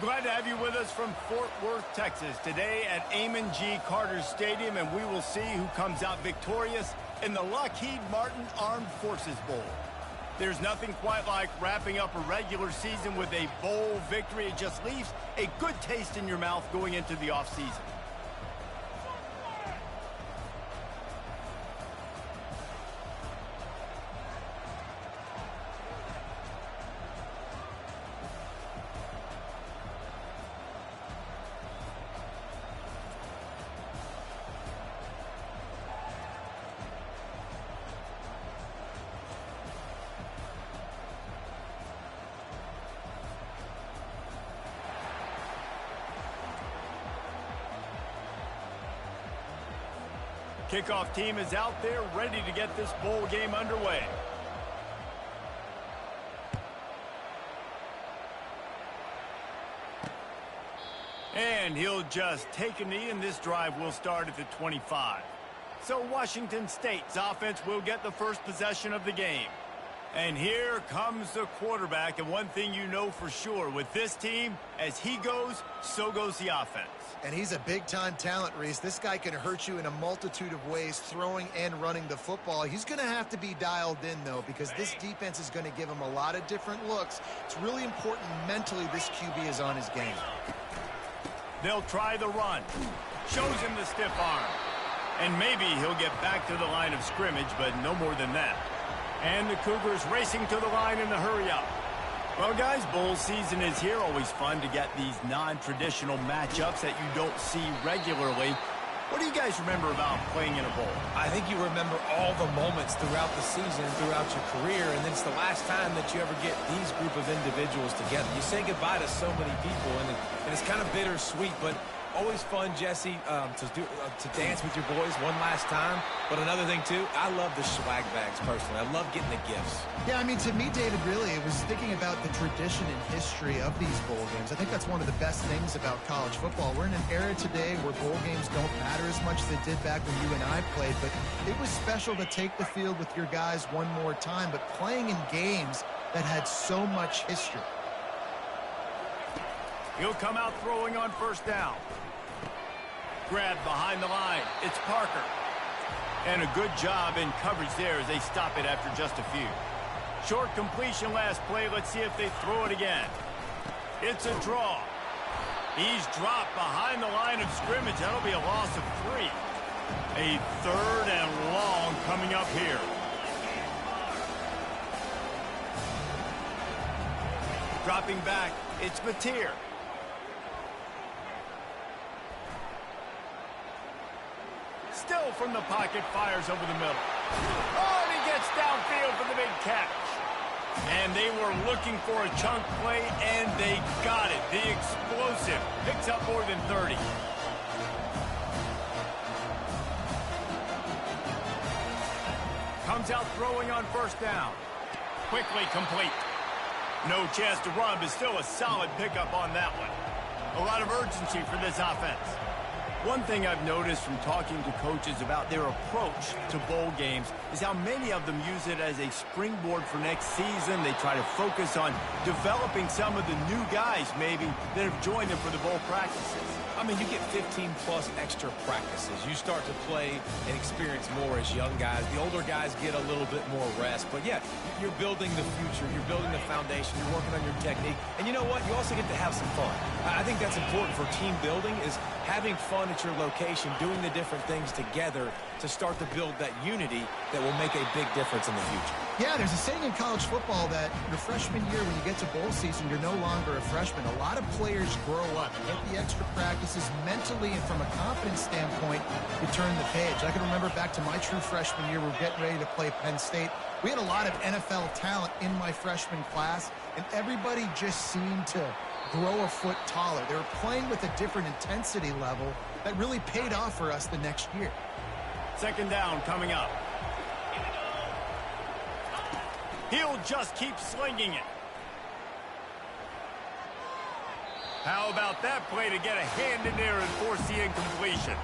Glad to have you with us from Fort Worth, Texas, today at Amon G. Carter Stadium, and we will see who comes out victorious in the Lockheed Martin Armed Forces Bowl. There's nothing quite like wrapping up a regular season with a bowl victory. It just leaves a good taste in your mouth going into the offseason. Kickoff team is out there ready to get this bowl game underway. And he'll just take a knee, and this drive will start at the 25. So Washington State's offense will get the first possession of the game. And here comes the quarterback, and one thing you know for sure with this team, as he goes, so goes the offense. And he's a big-time talent, Reese. This guy can hurt you in a multitude of ways, throwing and running the football. He's going to have to be dialed in, though, because this defense is going to give him a lot of different looks. It's really important mentally this QB is on his game. They'll try the run. Shows him the stiff arm. And maybe he'll get back to the line of scrimmage, but no more than that. And the Cougars racing to the line in the hurry-up. Well, guys, bowl season is here. Always fun to get these non-traditional matchups that you don't see regularly. What do you guys remember about playing in a bowl? I think you remember all the moments throughout the season, throughout your career, and it's the last time that you ever get these group of individuals together. You say goodbye to so many people, and it's kind of bittersweet, but always fun, Jesse, to dance with your boys one last time. But another thing, too, I love the swag bags, personally. I love getting the gifts. Yeah, I mean, to me, David, really, it was thinking about the tradition and history of these bowl games. I think that's one of the best things about college football. We're in an era today where bowl games don't matter as much as they did back when you and I played, but it was special to take the field with your guys one more time, but playing in games that had so much history. He'll come out throwing on first down. Grabbed behind the line. It's Parker. And a good job in coverage there as they stop it after just a few. Short completion last play. Let's see if they throw it again. It's a draw. He's dropped behind the line of scrimmage. That'll be a loss of 3. A third and long coming up here. Dropping back. It's Mateer. Still from the pocket, fires over the middle. Oh, and he gets downfield for the big catch. And they were looking for a chunk play, and they got it. The explosive picks up more than 30. Comes out throwing on first down. Quickly complete. No chance to run, but still a solid pickup on that one. A lot of urgency for this offense. One thing I've noticed from talking to coaches about their approach to bowl games is how many of them use it as a springboard for next season. They try to focus on developing some of the new guys, maybe, that have joined them for the bowl practices. I mean, you get 15-plus extra practices. You start to play and experience more as young guys. The older guys get a little bit more rest. But, yeah, you're building the future. You're building the foundation. You're working on your technique. And you know what? You also get to have some fun. I think that's important for team building is having fun at your location, doing the different things together to start to build that unity that will make a big difference in the future. Yeah, there's a saying in college football that your freshman year, when you get to bowl season, you're no longer a freshman. A lot of players grow up, get the extra practices mentally, and from a confidence standpoint, you turn the page. I can remember back to my true freshman year, we were getting ready to play Penn State. We had a lot of NFL talent in my freshman class, and everybody just seemed to grow a foot taller. They were playing with a different intensity level that really paid off for us the next year. Second down coming up. He'll just keep slinging it. How about that play to get a hand in there and force the incompletion?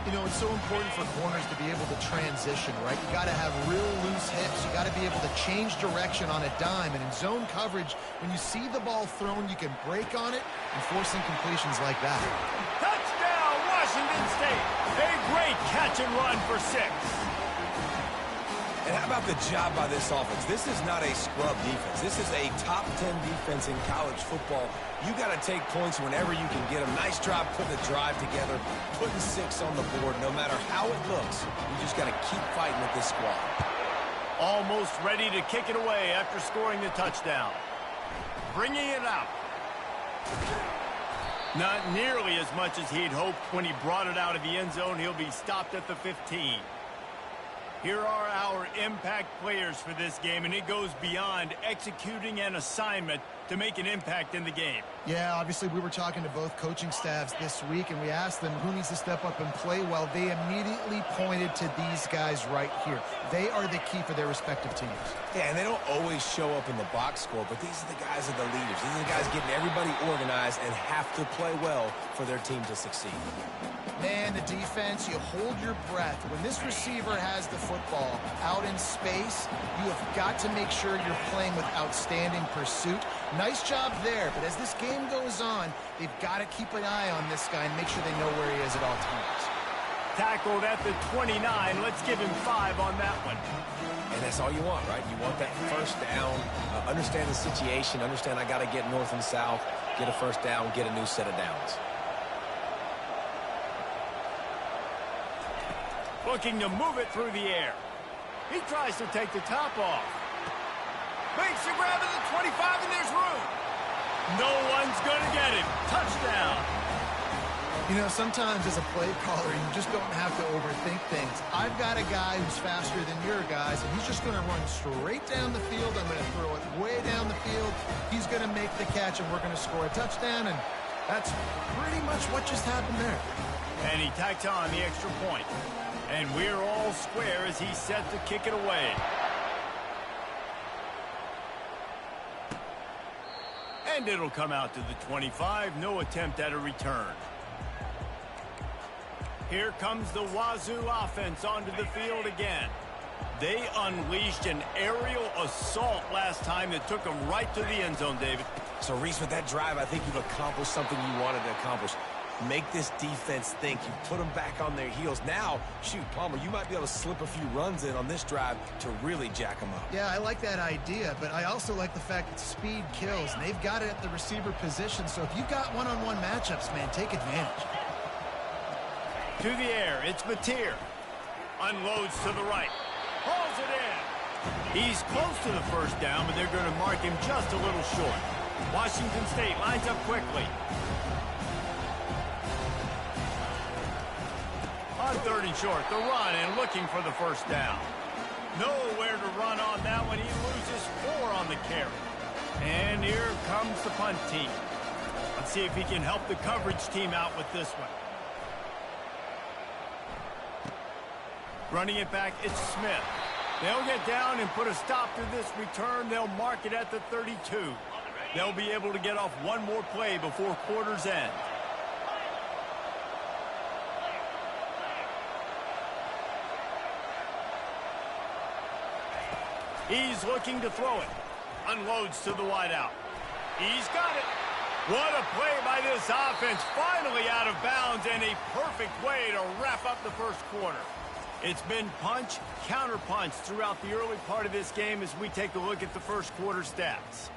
You know, it's so important for corners to be able to transition, right? You got to have real loose hips. You got to be able to change direction on a dime. And in zone coverage, when you see the ball thrown, you can break on it and force incompletions like that. Touchdown, Washington State. A great catch and run for 6. And how about the job by this offense? This is not a scrub defense. This is a top 10 defense in college football. You got to take points whenever you can get them. Nice job putting the drive together, putting 6 on the board. No matter how it looks, you just got to keep fighting with this squad. Almost ready to kick it away after scoring the touchdown. Bringing it out. Not nearly as much as he'd hoped when he brought it out of the end zone. He'll be stopped at the 15. Here are our impact players for this game, and it goes beyond executing an assignment to make an impact in the game. Yeah, obviously we were talking to both coaching staffs this week, and we asked them who needs to step up and play well. They immediately pointed to these guys right here. They are the key for their respective teams. Yeah, and they don't always show up in the box score, but these are the guys that are the leaders. These are the guys getting everybody organized and have to play well for their team to succeed. Man, the defense, you hold your breath. When this receiver has the football out in space, you have got to make sure you're playing with outstanding pursuit. Nice job there, but as this game goes on, they've got to keep an eye on this guy and make sure they know where he is at all times. Tackled at the 29. Let's give him 5 on that one. And that's all you want, right? You want that first down, understand the situation, understand I got to get north and south, get a first down, get a new set of downs. Looking to move it through the air. He tries to take the top off. Makes the grab at the 25, and there's room. No one's going to get him. Touchdown. You know, sometimes as a play caller, you just don't have to overthink things. I've got a guy who's faster than your guys, and he's just going to run straight down the field. I'm going to throw it way down the field. He's going to make the catch, and we're going to score a touchdown, and that's pretty much what just happened there. And he tacks on the extra point. And we're all square as he's set to kick it away. And it'll come out to the 25. No attempt at a return. Here comes the Wazoo offense onto the field again. They unleashed an aerial assault last time that took them right to the end zone, David. So, Reese, with that drive, I think you've accomplished something you wanted to accomplish. Make this defense think. You put them back on their heels. Now, shoot, Palmer, you might be able to slip a few runs in on this drive to really jack them up. Yeah, I like that idea, but I also like the fact that speed kills, and they've got it at the receiver position. So if you've got one-on-one matchups, man, take advantage. To the air, it's Mateer. Unloads to the right. Hauls it in. He's close to the first down, but they're going to mark him just a little short. Washington State lines up quickly. On 3rd and short, the run and looking for the first down. Nowhere to run on that one. He loses 4 on the carry. And here comes the punt team. Let's see if he can help the coverage team out with this one. Running it back, it's Smith. They'll get down and put a stop to this return. They'll mark it at the 32. They'll be able to get off one more play before quarter's end. He's looking to throw it. Unloads to the wideout. He's got it. What a play by this offense. Finally out of bounds, and a perfect way to wrap up the first quarter. It's been punch, counter punch throughout the early part of this game as we take a look at the first quarter stats.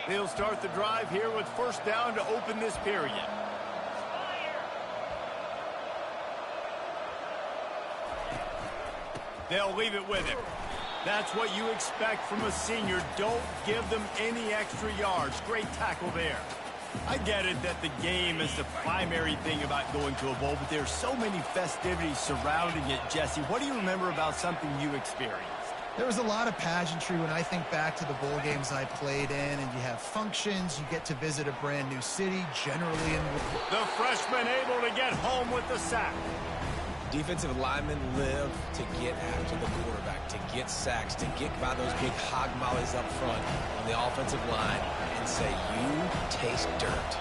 They'll start the drive here with first down to open this period. They'll leave it with him. That's what you expect from a senior. Don't give them any extra yards. Great tackle there. I get it that the game is the primary thing about going to a bowl, but there's so many festivities surrounding it. Jesse, what do you remember about something you experienced? There was a lot of pageantry when I think back to the bowl games I played in, and you have functions, you get to visit a brand new city, generally in... The freshman able to get home with the sack. Defensive linemen live to get after the quarterback, to get sacks, to get by those big hog mollies up front on the offensive line and say, you taste dirt.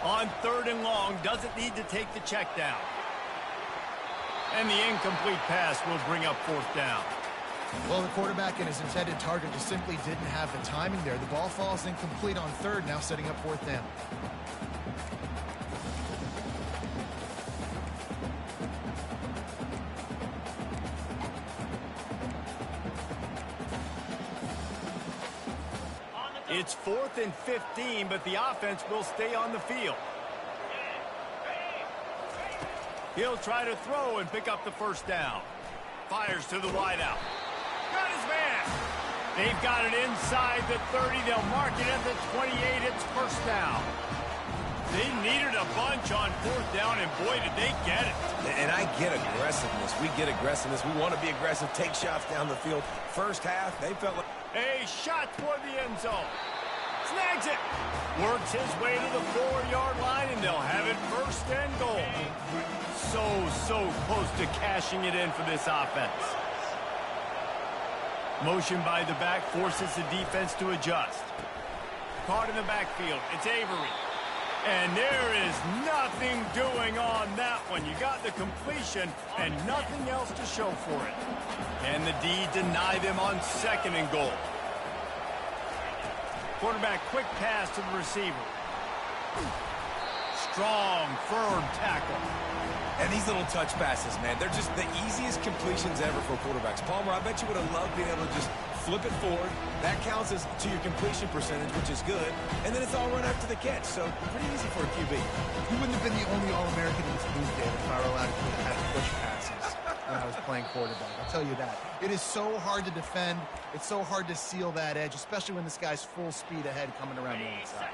On 3rd and long, doesn't need to take the check down. And the incomplete pass will bring up 4th down. Well, the quarterback and his intended target just simply didn't have the timing there. The ball falls incomplete on 3rd, now setting up 4th down. It's 4th and 15, but the offense will stay on the field. He'll try to throw and pick up the 1st down. Fires to the wideout. Got his man. They've got it inside the 30. They'll mark it at the 28. It's 1st down. They needed a bunch on 4th down, and boy, did they get it. And I get aggressiveness. We get aggressiveness. We want to be aggressive, take shots down the field. First half, they felt like... A shot toward the end zone. Snags it. Works his way to the 4-yard line, and they'll have it 1st and goal. So close to cashing it in for this offense. Motion by the back forces the defense to adjust. Caught in the backfield. It's Avery. And there is nothing doing on that one. You got the completion and nothing else to show for it. And the D deny them on 2nd and goal. Quarterback quick pass to the receiver. Strong, firm tackle. And these little touch passes, man, they're just the easiest completions ever for quarterbacks. Palmer, I bet you would have loved being able to just flip it forward. That counts as to your completion percentage, which is good. And then it's all run after the catch, so pretty easy for a QB. You wouldn't have been the only All-American in this league, David, if I were allowed to have push passes when I was playing quarterback. I'll tell you that. It is so hard to defend. It's so hard to seal that edge, especially when this guy's full speed ahead coming around the inside.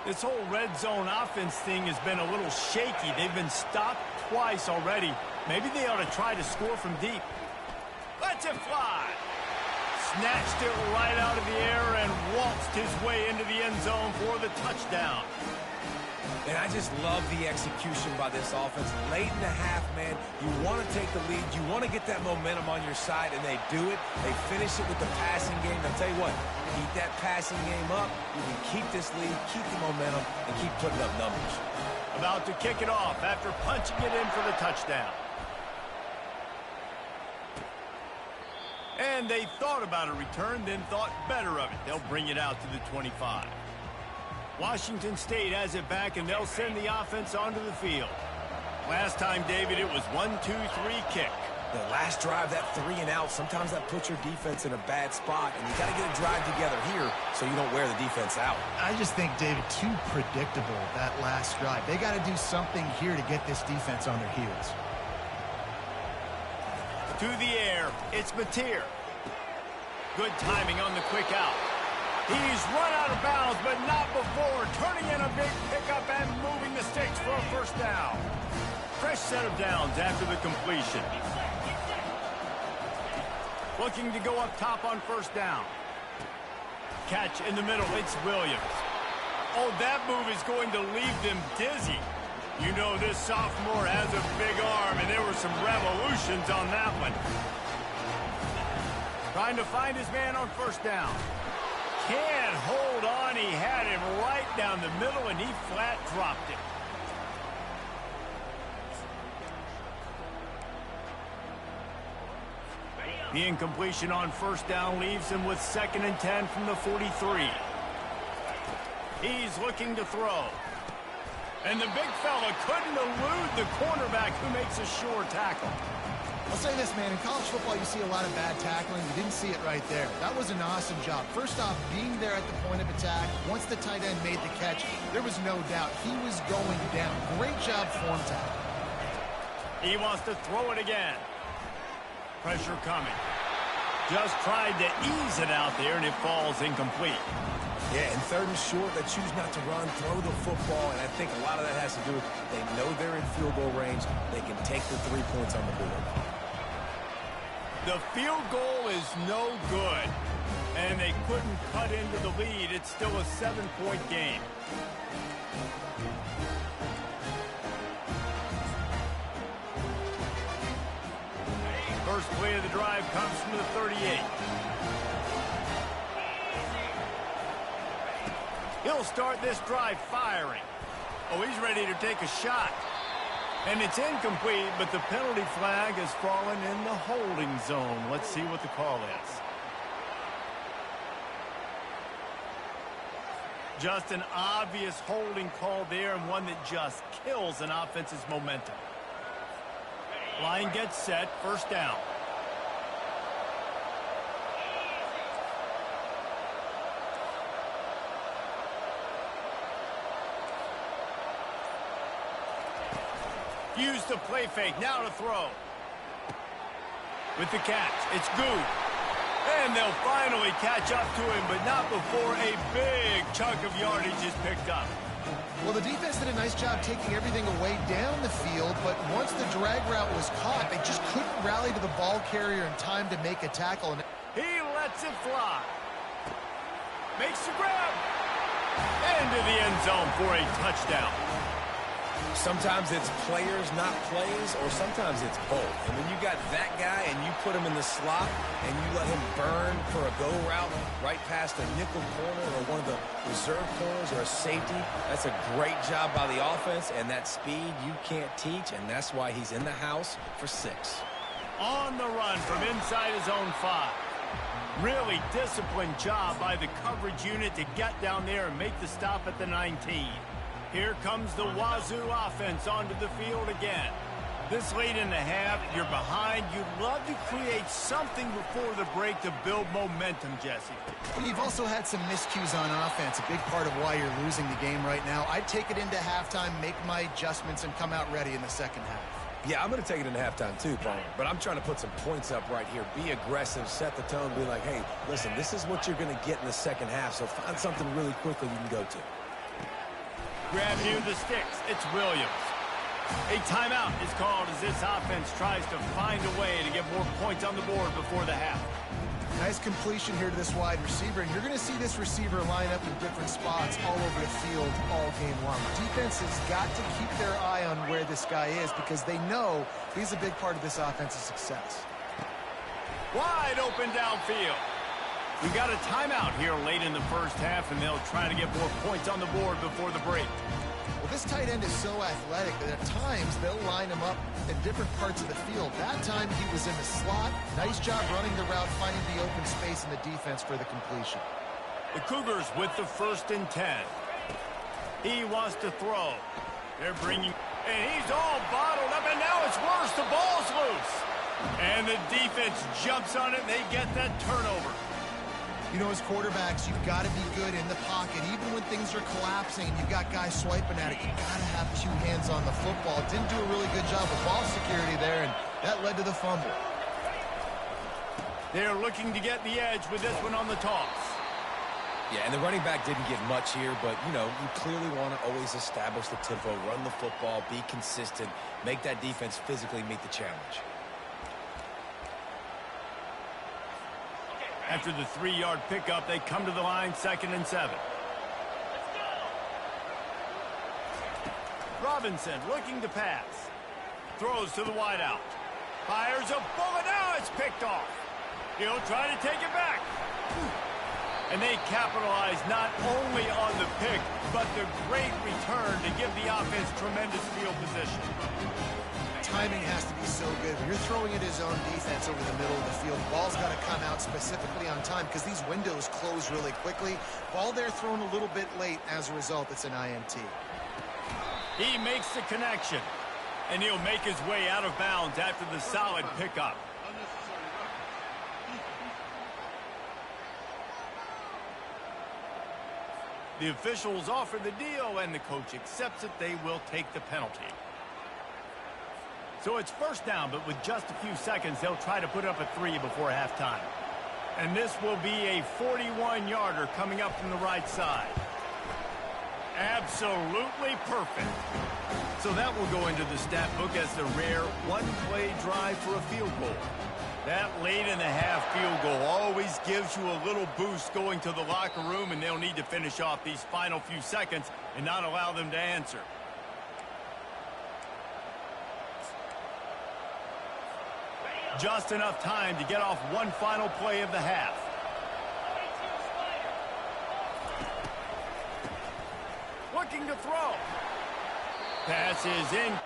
This whole red zone offense thing has been a little shaky. They've been stopped twice already. Maybe they ought to try to score from deep. Lets it fly. Snatched it right out of the air and waltzed his way into the end zone for the touchdown. And I just love the execution by this offense. Late in the half, man, you want to take the lead. You want to get that momentum on your side, and they do it. They finish it with the passing game. I'll tell you what, keep that passing game up. You can keep this lead, keep the momentum, and keep putting up numbers. About to kick it off after punching it in for the touchdown. And they thought about a return, then thought better of it. They'll bring it out to the 25. Washington State has it back, and they'll send the offense onto the field. Last time, David, it was 1-2-3 kick. The last drive, that 3 and out, sometimes that puts your defense in a bad spot, and you got to get a drive together here so you don't wear the defense out. I just think, David, too predictable, that last drive. They got to do something here to get this defense on their heels. To the air, it's Mateer. Good timing on the quick out. He's run out of bounds, but not before. Turning in a big pickup and moving the sticks for a 1st down. Fresh set of downs after the completion. Looking to go up top on 1st down. Catch in the middle, it's Williams. Oh, that move is going to leave them dizzy. You know this sophomore has a big arm, and there were some revolutions on that one. Trying to find his man on 1st down. Can't hold on. He had him right down the middle, and he flat dropped it. The incompletion on 1st down leaves him with 2nd and 10 from the 43. He's looking to throw. And the big fella couldn't elude the cornerback who makes a sure tackle. I'll say this, man, in college football you see a lot of bad tackling. You didn't see it right there. That was an awesome job. First off, being there at the point of attack. Once the tight end made the catch, there was no doubt he was going down. Great job form tackle. He wants to throw it again. Pressure coming. Just tried to ease it out there, and it falls incomplete. Yeah, and 3rd and short, they choose not to run, throw the football, and I think a lot of that has to do with they know they're in field goal range. They can take the 3 points on the board. The field goal is no good, and they couldn't cut into the lead. It's still a 7-point game. first play of the drive comes from the 38. He'll start this drive firing. Oh, he's ready to take a shot. And it's incomplete, but the penalty flag has fallen in the holding zone. Let's see what the call is. Just an obvious holding call there, and one that just kills an offense's momentum. Line gets set, first down. Use the play fake, now to throw. With the catch, it's good. And they'll finally catch up to him, but not before a big chunk of yardage is picked up. Well, the defense did a nice job taking everything away down the field, but once the drag route was caught, they just couldn't rally to the ball carrier in time to make a tackle. He lets it fly. Makes the grab. Into the end zone for a touchdown. Sometimes it's players, not plays, or sometimes it's both. And when you got that guy and you put him in the slot and you let him burn for a go route right past a nickel corner or one of the reserve corners or a safety, that's a great job by the offense, and that speed you can't teach, and that's why he's in the house for 6. On the run from inside his own 5. Really disciplined job by the coverage unit to get down there and make the stop at the 19. Here comes the Wazoo offense onto the field again. This late in the half, you're behind. You'd love to create something before the break to build momentum, Jesse. Well, you've also had some miscues on offense, a big part of why you're losing the game right now. I'd take it into halftime, make my adjustments, and come out ready in the second half. Yeah, I'm going to take it into halftime too, Paul. But I'm trying to put some points up right here. Be aggressive, set the tone, be like, hey, listen, this is what you're going to get in the second half, so find something really quickly you can go to. Grab near the sticks. It's Williams. A timeout is called as this offense tries to find a way to get more points on the board before the half. Nice completion here to this wide receiver, and you're going to see this receiver line up in different spots all over the field all game long. Defense has got to keep their eye on where this guy is because they know he's a big part of this offense's success. Wide open downfield. We got a timeout here late in the first half, and they'll try to get more points on the board before the break. Well, this tight end is so athletic that at times they'll line him up in different parts of the field. That time he was in the slot. Nice job running the route, finding the open space in the defense for the completion. The Cougars with the 1st and 10. He wants to throw. They're bringing, and he's all bottled up, and now it's worse. The ball's loose. And the defense jumps on it, and they get that turnover. You know, as quarterbacks, you've got to be good in the pocket. Even when things are collapsing and you've got guys swiping at it, you've got to have 2 hands on the football. Didn't do a really good job of ball security there, and that led to the fumble. They're looking to get the edge with this one on the toss. Yeah, and the running back didn't get much here, but, you know, you clearly want to always establish the tempo, run the football, be consistent, make that defense physically meet the challenge. After the 3-yard pickup, they come to the line, 2nd and 7. Robinson looking to pass. Throws to the wideout. Fires a bullet. Now it's picked off. He'll try to take it back. And they capitalize not only on the pick, but the great return to give the offense tremendous field position. Timing has to be so good. When you're throwing at his own defense over the middle of the field, the ball's got to come out specifically on time because these windows close really quickly. Ball there thrown a little bit late. As a result, it's an INT. He makes the connection, and he'll make his way out of bounds after the solid pickup. The officials offer the deal, and the coach accepts it. They will take the penalty. So it's first down, but with just a few seconds, they'll try to put up a 3 before halftime. And this will be a 41-yarder coming up from the right side. Absolutely perfect. So that will go into the stat book as the rare one-play drive for a field goal. That late in the half field goal always gives you a little boost going to the locker room, and they'll need to finish off these final few seconds and not allow them to answer. Just enough time to get off one final play of the half. Looking to throw. Pass is in.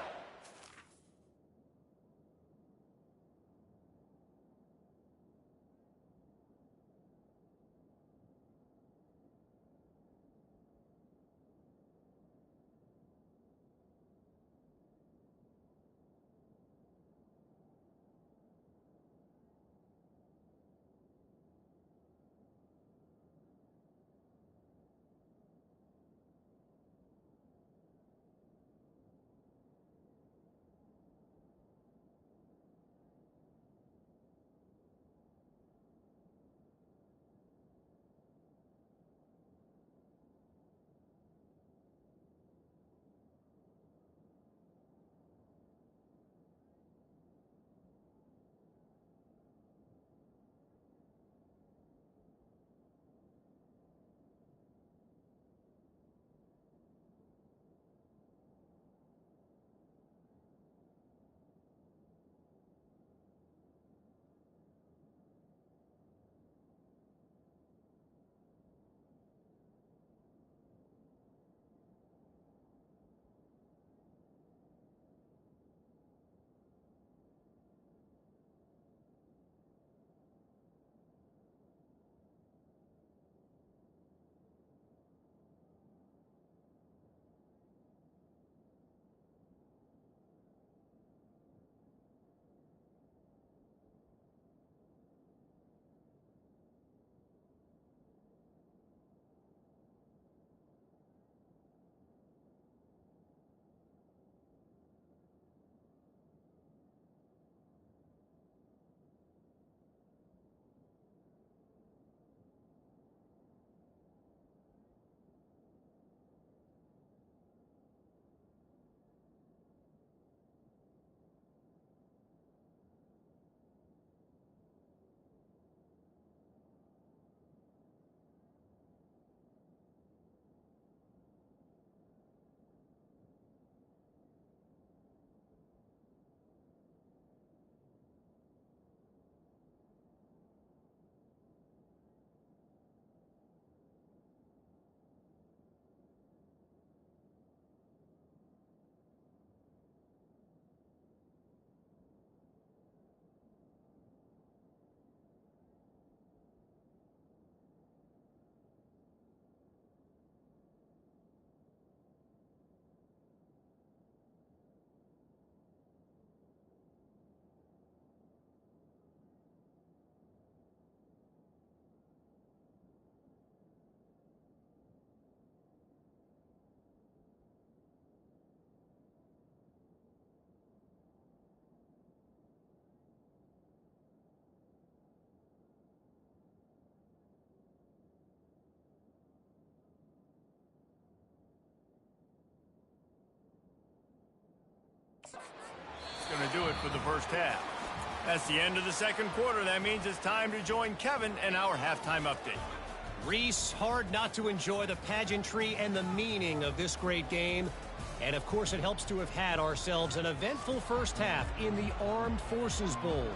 Going to do it for the first half. That's the end of the second quarter. That means it's time to join Kevin and our halftime update. Reese, hard not to enjoy the pageantry and the meaning of this great game. And, of course, it helps to have had ourselves an eventful first half in the Armed Forces Bowl.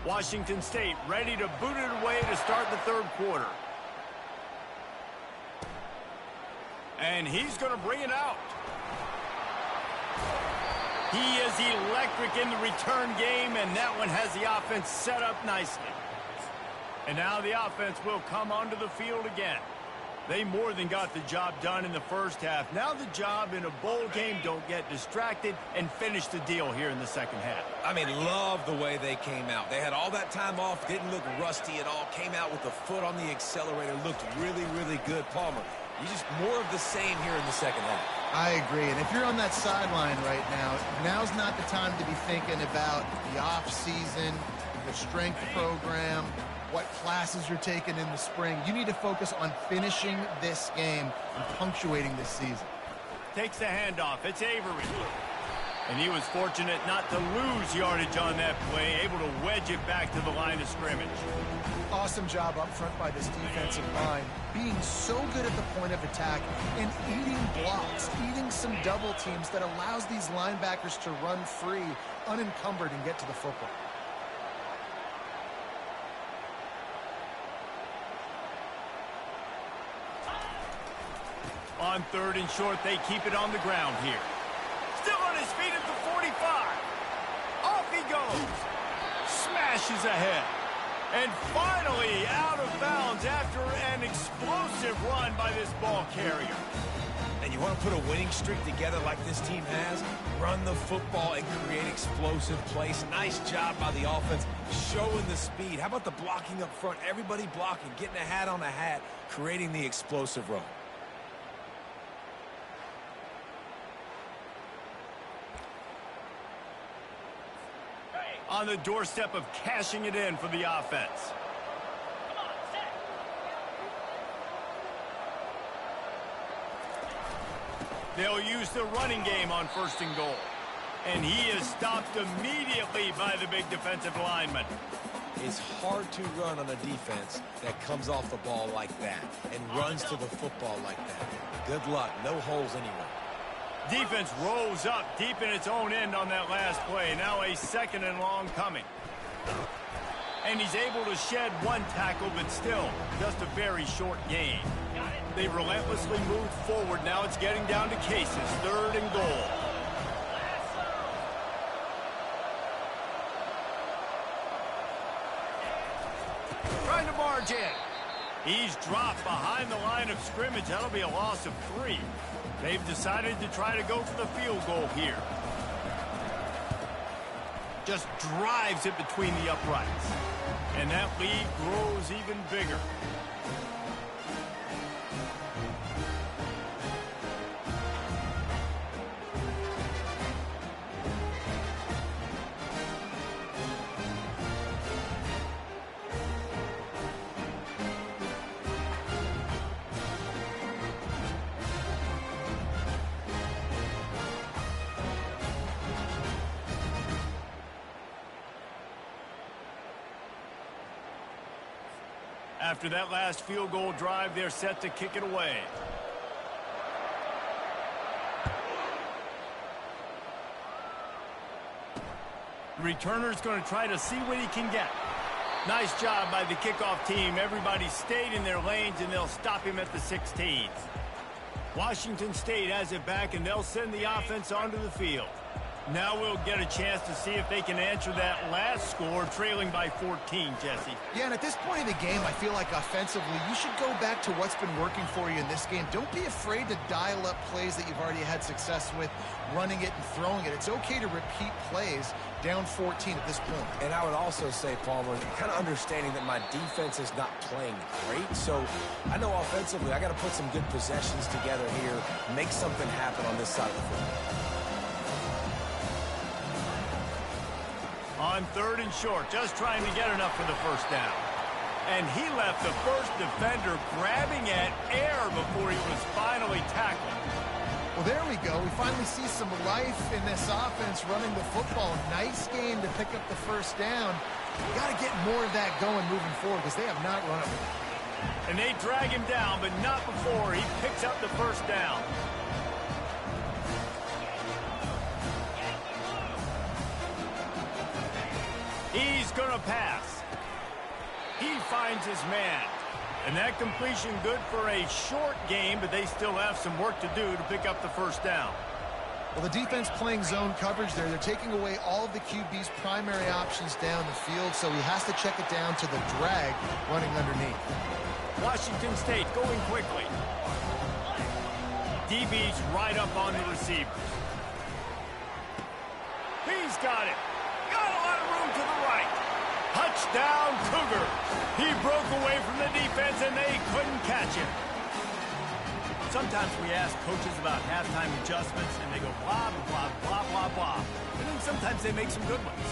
Washington State ready to boot it away to start the third quarter. And he's going to bring it out. He is electric in the return game, and that one has the offense set up nicely. And now the offense will come onto the field again. They more than got the job done in the first half. Now the job in a bowl game, don't get distracted and finish the deal here in the second half. I mean, love the way they came out. They had all that time off, didn't look rusty at all, came out with the foot on the accelerator, looked really, really good. Palmer, you just more of the same here in the second half. I agree, and if you're on that sideline right now, now's not the time to be thinking about the off-season, the strength program, what classes you're taking in the spring. You need to focus on finishing this game and punctuating this season. Takes the handoff. It's Avery. And he was fortunate not to lose yardage on that play, able to wedge it back to the line of scrimmage. Awesome job up front by this defensive line, being so good at the point of attack and eating blocks, eating some double teams that allows these linebackers to run free, unencumbered, and get to the football. On 3rd and short, they keep it on the ground here. Still on his feet at the 45. Off he goes. Smashes ahead. And finally out of bounds after an explosive run by this ball carrier. And you want to put a winning streak together like this team has? Run the football and create explosive plays. Nice job by the offense, showing the speed. How about the blocking up front? Everybody blocking, getting a hat on a hat, creating the explosive run. On the doorstep of cashing it in for the offense. They'll use the running game on 1st and goal. And he is stopped immediately by the big defensive lineman. It's hard to run on a defense that comes off the ball like that and runs to the football like that. Good luck. No holes anywhere. Defense rolls up deep in its own end on that last play. Now a 2nd and long coming. And he's able to shed one tackle, but still just a very short gain. They relentlessly move forward. Now it's getting down to cases. 3rd and goal. Trying to barge in. He's dropped behind the line of scrimmage. That'll be a loss of 3. They've decided to try to go for the field goal here. Just drives it between the uprights. And that lead grows even bigger. After that last field goal drive, they're set to kick it away. The returner's going to try to see what he can get. Nice job by the kickoff team. Everybody stayed in their lanes, and they'll stop him at the 16. Washington State has it back, and they'll send the offense onto the field. Now we'll get a chance to see if they can answer that last score, trailing by 14, Jesse. Yeah, and at this point in the game, I feel like offensively, you should go back to what's been working for you in this game. Don't be afraid to dial up plays that you've already had success with, running it and throwing it. It's okay to repeat plays down 14 at this point. And I would also say, Palmer, kind of understanding that my defense is not playing great. So I know offensively, I got to put some good possessions together here, make something happen on this side of the football. On 3rd and short, just trying to get enough for the 1st down. And he left the first defender grabbing at air before he was finally tackled. Well, there we go. We finally see some life in this offense running the football. Nice game to pick up the 1st down. You got to get more of that going moving forward because they have not run it. And they drag him down, but not before he picks up the 1st down. He's going to pass. He finds his man. And that completion good for a short game, but they still have some work to do to pick up the 1st down. Well, the defense playing zone coverage there. They're taking away all of the QB's primary options down the field, so he has to check it down to the drag running underneath. Washington State going quickly. DB's right up on the receivers. He's got it. Got a lot of room to the right. Touchdown, Cougars. He broke away from the defense, and they couldn't catch him. Sometimes we ask coaches about halftime adjustments, and they go blah, blah, blah, blah, blah. And then sometimes they make some good ones.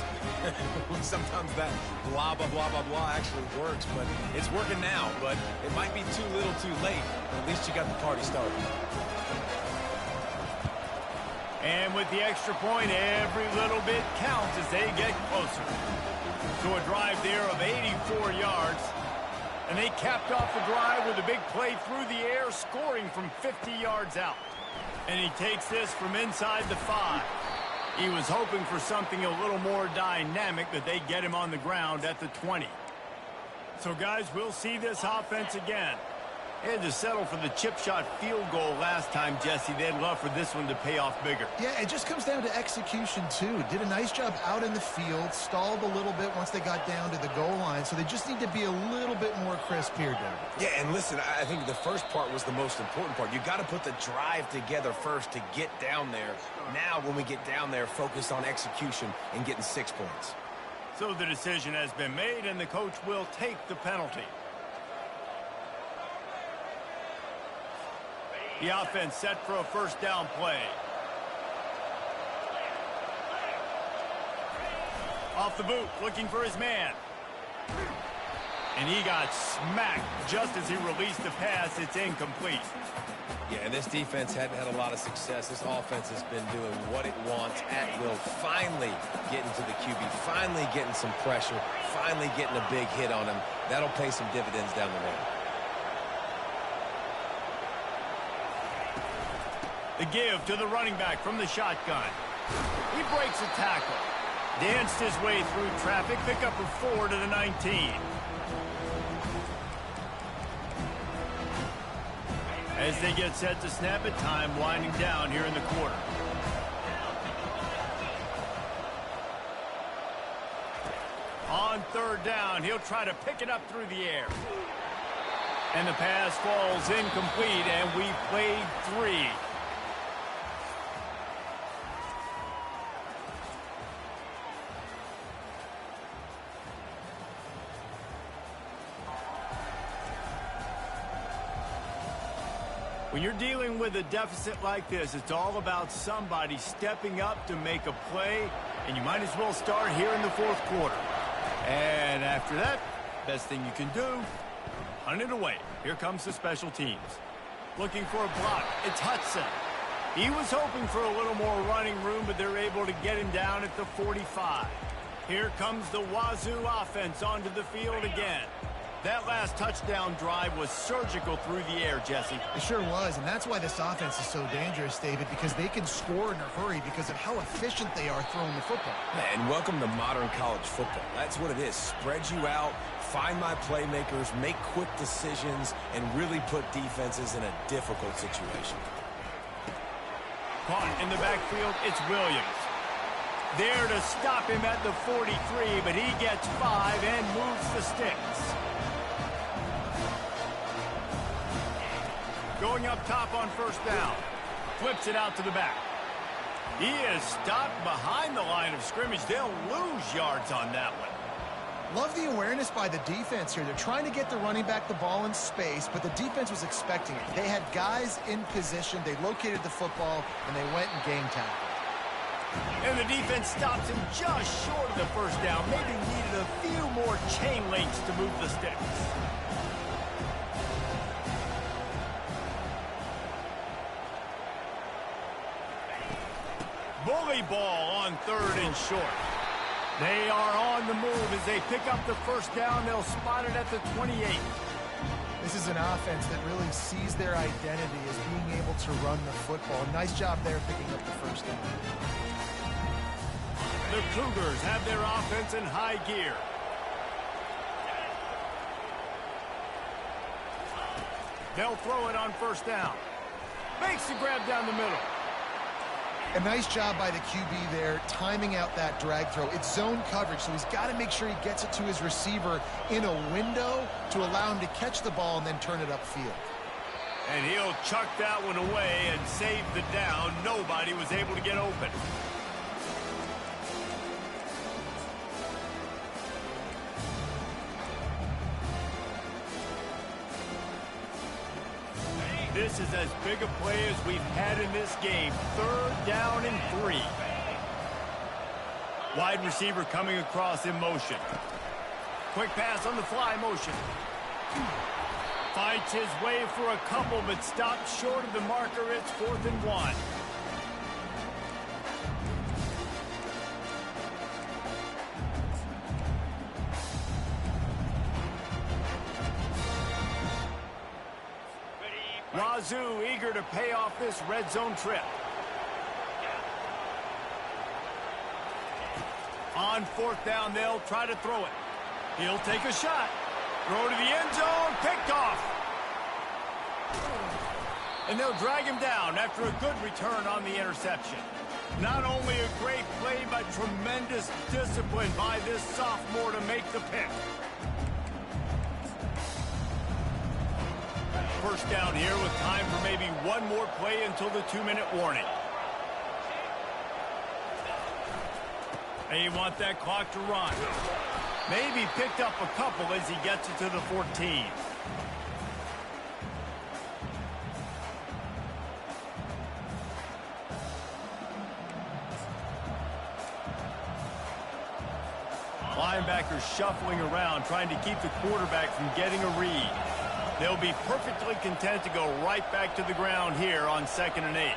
Sometimes that blah, blah, blah, blah, blah actually works, but it's working now. But it might be too little too late. But at least you got the party started. And with the extra point, every little bit counts as they get closer. To a drive there of 84 yards. And they capped off the drive with a big play through the air, scoring from 50 yards out. And he takes this from inside the 5. He was hoping for something a little more dynamic, but they get him on the ground at the 20. So, guys, we'll see this offense again. And to settle for the chip shot field goal last time, Jesse, they'd love for this one to pay off bigger. Yeah, it just comes down to execution, too. Did a nice job out in the field, stalled a little bit once they got down to the goal line, so they just need to be a little bit more crisp here, David. Yeah, and listen, I think the first part was the most important part. You got to put the drive together first to get down there. Now, when we get down there, focus on execution and getting 6 points. So the decision has been made, and the coach will take the penalty. The offense set for a first down play. Off the boot, looking for his man. And he got smacked just as he released the pass. It's incomplete. Yeah, and this defense hadn't had a lot of success. This offense has been doing what it wants at will. Finally getting to the QB, finally getting some pressure, finally getting a big hit on him. That'll pay some dividends down the road. The give to the running back from the shotgun. He breaks a tackle. Danced his way through traffic. Pick up a 4 to the 19. As they get set to snap it, time winding down here in the quarter. On third down, he'll try to pick it up through the air. And the pass falls incomplete, and we've played 3. When you're dealing with a deficit like this, it's all about somebody stepping up to make a play, and you might as well start here in the fourth quarter. And after that, best thing you can do, hunt it away. Here comes the special teams. Looking for a block. It's Hudson. He was hoping for a little more running room, but they're able to get him down at the 45. Here comes the Wazoo offense onto the field again. That last touchdown drive was surgical through the air, Jesse. It sure was, and that's why this offense is so dangerous, David, because they can score in a hurry because of how efficient they are throwing the football. And welcome to modern college football. That's what it is. Spread you out, find my playmakers, make quick decisions, and really put defenses in a difficult situation. Caught in the backfield, it's Williams. There to stop him at the 43, but he gets 5 and moves the sticks. Going up top on first down. Flips it out to the back. He is stopped behind the line of scrimmage. They'll lose yards on that one. Love the awareness by the defense here. They're trying to get the running back the ball in space, but the defense was expecting it. They had guys in position. They located the football, and they went and game tackle. And the defense stops him just short of the first down. Maybe needed a few more chain links to move the sticks. Bully ball on third and short. They are on the move as they pick up the first down. They'll spot it at the 28. This is an offense that really sees their identity as being able to run the football. Nice job there picking up the first down. The Cougars have their offense in high gear. They'll throw it on first down. Makes the grab down the middle. A nice job by the QB there, timing out that drag throw. It's zone coverage, so he's got to make sure he gets it to his receiver in a window to allow him to catch the ball and then turn it upfield. And he'll chuck that one away and save the down. Nobody was able to get open. This is as big a play as we've had in this game. Third down and 3. Wide receiver coming across in motion. Quick pass on the fly motion. Fights his way for a couple, but stopped short of the marker. It's 4th and 1. Wazoo eager to pay off this red zone trip. On 4th down, they'll try to throw it. He'll take a shot. Throw to the end zone, picked off. And they'll drag him down after a good return on the interception. Not only a great play, but tremendous discipline by this sophomore to make the pick. First down here with time for maybe one more play until the 2-minute warning. They want that clock to run. Maybe picked up a couple as he gets it to the 14. Linebackers shuffling around, trying to keep the quarterback from getting a read. They'll be perfectly content to go right back to the ground here on 2nd and 8.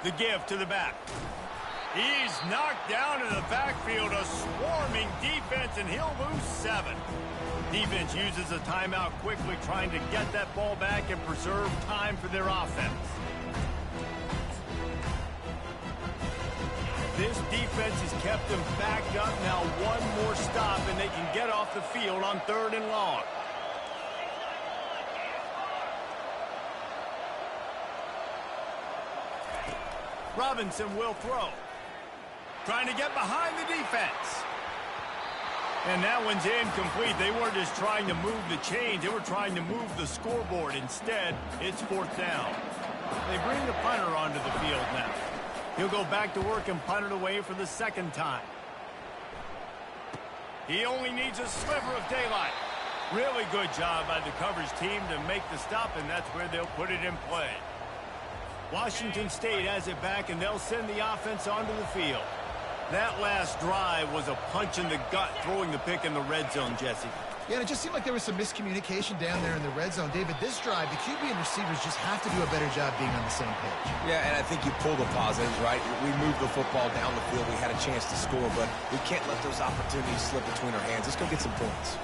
The give to the back. He's knocked down in the backfield, a swarming defense, and he'll lose 7. Defense uses a timeout quickly, trying to get that ball back and preserve time for their offense. This defense has kept them backed up. Now one more stop, and they can get off the field on 3rd and long. Robinson will throw. Trying to get behind the defense. And that one's incomplete. They weren't just trying to move the chains. They were trying to move the scoreboard. Instead, it's 4th down. They bring the punter onto the field now. He'll go back to work and punt it away for the 2nd time. He only needs a sliver of daylight. Really good job by the coverage team to make the stop, and that's where they'll put it in play. Washington State has it back, and they'll send the offense onto the field. That last drive was a punch in the gut, throwing the pick in the red zone, Jesse. Yeah, and it just seemed like there was some miscommunication down there in the red zone. David, this drive, the QB and receivers just have to do a better job being on the same page. Yeah, and I think you pull the positives, right? We moved the football down the field. We had a chance to score, but we can't let those opportunities slip between our hands. Let's go get some points.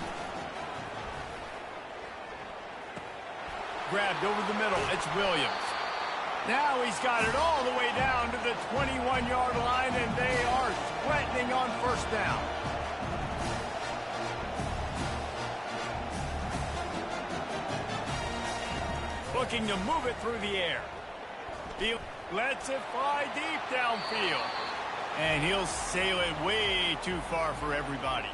Grabbed over the middle. It's Williams. Now he's got it all the way down to the 21-yard line, and they are threatening on 1st down. Looking to move it through the air. He lets it fly deep downfield. And he'll sail it way too far for everybody.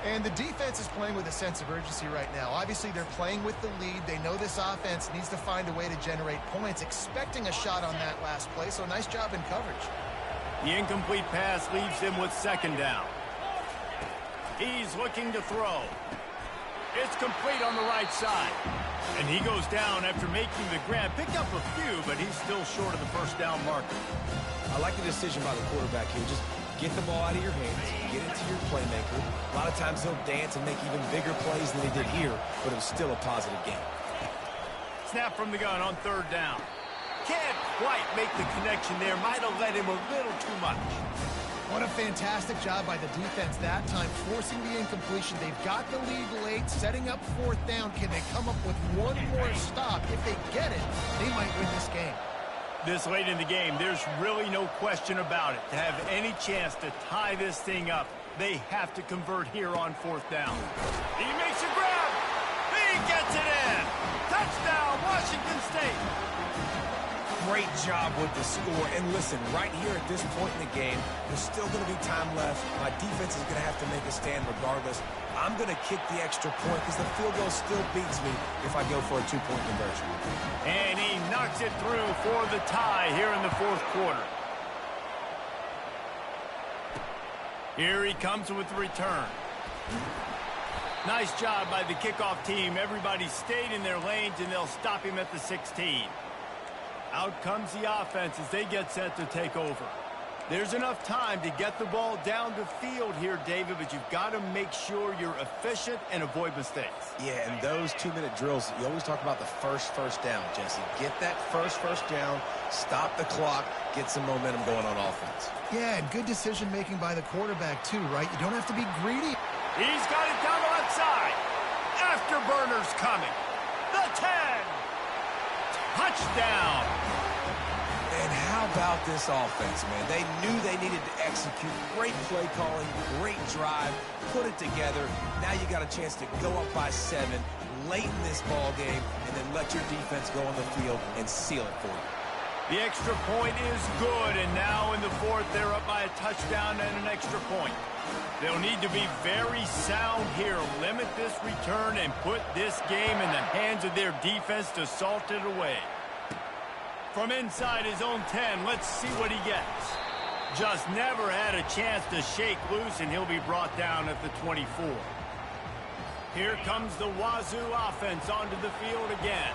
And the defense is playing with a sense of urgency right now. Obviously, they're playing with the lead. They know this offense needs to find a way to generate points, expecting a shot on that last play. So nice job in coverage. The incomplete pass leaves him with 2nd down. He's looking to throw. It's complete on the right side. And he goes down after making the grab. Picked up a few, but he's still short of the 1st down marker. I like the decision by the quarterback here. Just get the ball out of your hands, get it to your playmaker. A lot of times he'll dance and make even bigger plays than he did here, but it was still a positive game. Snap from the gun on 3rd down. Can't quite make the connection there. Might have led him a little too much. What a fantastic job by the defense that time, forcing the incompletion. They've got the lead late, setting up 4th down. Can they come up with one more stop? If they get it, they might win this game. This late in the game, there's really no question about it. To have any chance to tie this thing up, they have to convert here on 4th down. He makes a grab. He gets it in. Touchdown, Washington State. Great job with the score. And listen, right here at this point in the game, there's still going to be time left. My defense is going to have to make a stand regardless. I'm going to kick the extra point because the field goal still beats me if I go for a 2-point conversion. And he knocks it through for the tie here in the 4th quarter. Here he comes with the return. Nice job by the kickoff team. Everybody stayed in their lanes, and they'll stop him at the 16. Out comes the offense as they get set to take over. There's enough time to get the ball down the field here, David, but you've got to make sure you're efficient and avoid mistakes. Yeah, and those 2-minute drills, you always talk about the first down, Jesse. Get that first down, stop the clock, get some momentum going on offense. Yeah, and good decision-making by the quarterback, too, right? You don't have to be greedy. He's got it down the left side. Afterburner's coming. The 10. Touchdown. And how about this offense, man? They knew they needed to execute. Great play calling, great drive, put it together. Now you got a chance to go up by 7 late in this ball game and then let your defense go on the field and seal it for you. The extra point is good, and now in the fourth, they're up by a touchdown and an extra point. They'll need to be very sound here, limit this return, and put this game in the hands of their defense to salt it away. From inside his own 10, let's see what he gets. Just never had a chance to shake loose, and he'll be brought down at the 24. Here comes the Wazoo offense onto the field again.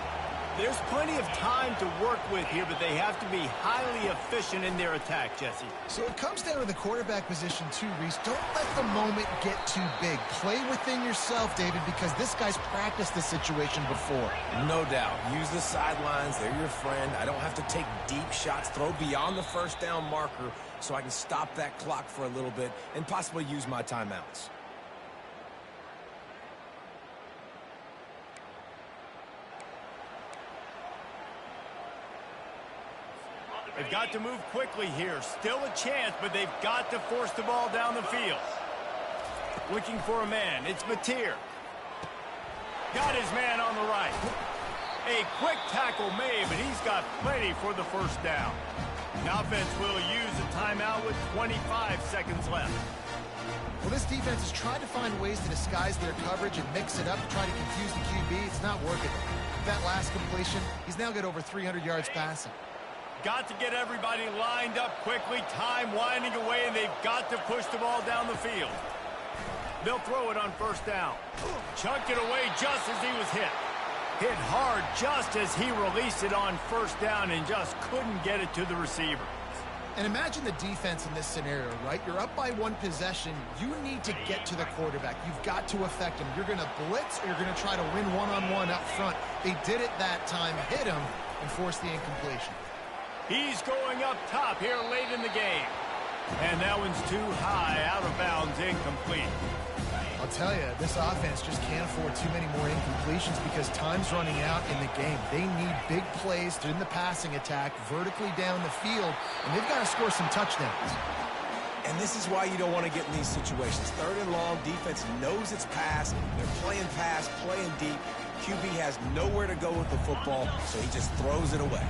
There's plenty of time to work with here, but they have to be highly efficient in their attack, Jesse. So it comes down to the quarterback position too, Reese. Don't let the moment get too big. Play within yourself, David, because this guy's practiced this situation before. No doubt. Use the sidelines. They're your friend. I don't have to take deep shots. Throw beyond the first down marker so I can stop that clock for a little bit and possibly use my timeouts. They've got to move quickly here. Still a chance, but they've got to force the ball down the field. Looking for a man. It's Mateer. Got his man on the right. A quick tackle made, but he's got plenty for the first down. The offense will use a timeout with 25 seconds left. Well, this defense has tried to find ways to disguise their coverage and mix it up to try to confuse the QB. It's not working. That last completion, he's now got over 300 yards passing. Got to get everybody lined up quickly. Time winding away, and they've got to push the ball down the field. They'll throw it on first down. Chunked it away just as he was hit. Hit hard just as he released it on first down and just couldn't get it to the receiver. And imagine the defense in this scenario, right? You're up by 1 possession. You need to get to the quarterback. You've got to affect him. You're going to blitz or you're going to try to win one-on-one up front. They did it that time, hit him, and forced the incompletion. He's going up top here late in the game. And that one's too high, out of bounds, incomplete. I'll tell you, this offense just can't afford too many more incompletions because time's running out in the game. They need big plays in the passing attack, vertically down the field, and they've got to score some touchdowns. And this is why you don't want to get in these situations. 3rd and long, defense knows it's pass. They're playing pass, playing deep. QB has nowhere to go with the football, so he just throws it away.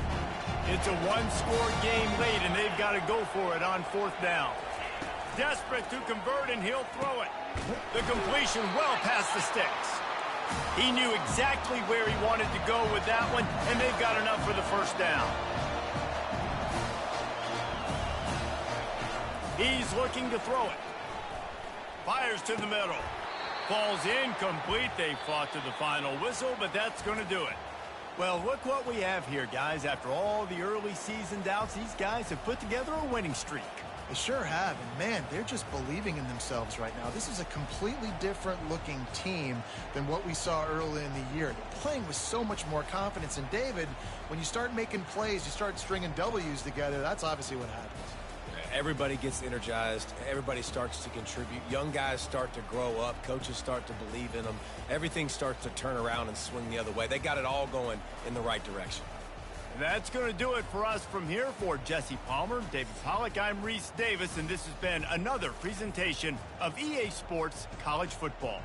It's a one-score game late, and they've got to go for it on 4th down. Desperate to convert, and he'll throw it. The completion well past the sticks. He knew exactly where he wanted to go with that one, and they've got enough for the first down. He's looking to throw it. Fires to the middle. Falls incomplete. They fought to the final whistle, but that's going to do it. Well, look what we have here, guys. After all the early season doubts, these guys have put together a winning streak. They sure have, and man, they're just believing in themselves right now. This is a completely different looking team than what we saw early in the year. They're playing with so much more confidence, and David, when you start making plays, you start stringing W's together, that's obviously what happens. Everybody gets energized. Everybody starts to contribute. Young guys start to grow up. Coaches start to believe in them. Everything starts to turn around and swing the other way. They got it all going in the right direction. And that's going to do it for us from here. For Jesse Palmer, David Pollack, I'm Reese Davis, and this has been another presentation of EA Sports College Football.